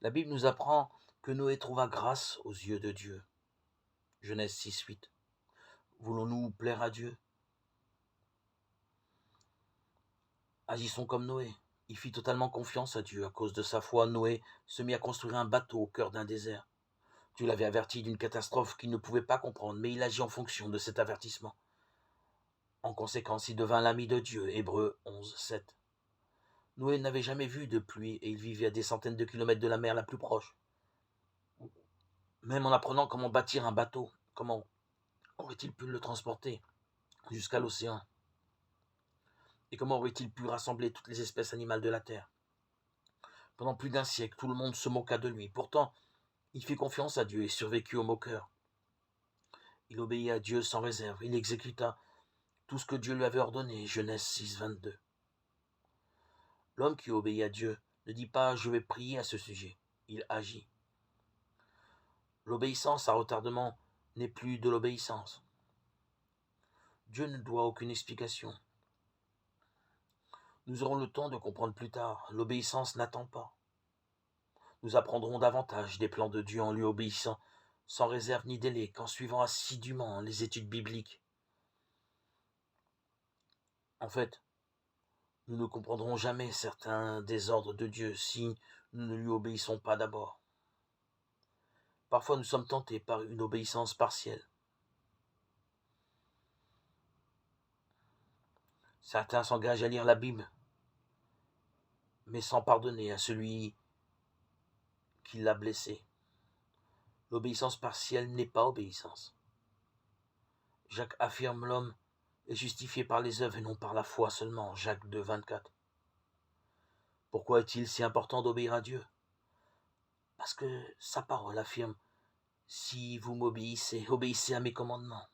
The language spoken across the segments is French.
La Bible nous apprend que Noé trouva grâce aux yeux de Dieu. Genèse 6:8. Voulons-nous plaire à Dieu? Agissons comme Noé. Il fit totalement confiance à Dieu. À cause de sa foi, Noé se mit à construire un bateau au cœur d'un désert. Dieu l'avait averti d'une catastrophe qu'il ne pouvait pas comprendre, mais il agit en fonction de cet avertissement. En conséquence, il devint l'ami de Dieu. Hébreux 11:7. Noé n'avait jamais vu de pluie et il vivait à des centaines de kilomètres de la mer la plus proche. Même en apprenant comment bâtir un bateau, comment aurait-il pu le transporter jusqu'à l'océan? Et comment aurait-il pu rassembler toutes les espèces animales de la terre? Pendant plus d'un siècle, tout le monde se moqua de lui. Pourtant, il fit confiance à Dieu et survécut aux moqueurs. Il obéit à Dieu sans réserve. Il exécuta tout ce que Dieu lui avait ordonné. Genèse 6:22. L'homme qui obéit à Dieu ne dit pas « je vais prier à ce sujet ». Il agit. L'obéissance à retardement n'est plus de l'obéissance. Dieu ne doit aucune explication. Nous aurons le temps de comprendre plus tard. L'obéissance n'attend pas. Nous apprendrons davantage des plans de Dieu en lui obéissant sans réserve ni délai, qu'en suivant assidûment les études bibliques. En fait, nous ne comprendrons jamais certains désordres de Dieu si nous ne lui obéissons pas d'abord. Parfois, nous sommes tentés par une obéissance partielle. Certains s'engagent à lire la Bible, mais sans pardonner à celui qui l'a blessé. L'obéissance partielle n'est pas obéissance. Jacques affirme l'homme est justifié par les œuvres et non par la foi seulement. Jacques 2:24. Pourquoi est-il si important d'obéir à Dieu? Parce que sa parole affirme « Si vous m'obéissez, obéissez à mes commandements ».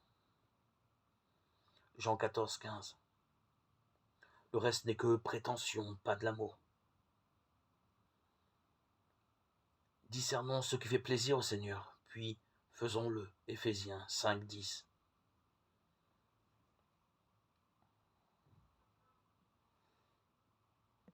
Jean 14:15. Le reste n'est que prétention, pas de l'amour. Discernons ce qui fait plaisir au Seigneur, puis faisons-le. Éphésiens 5:10.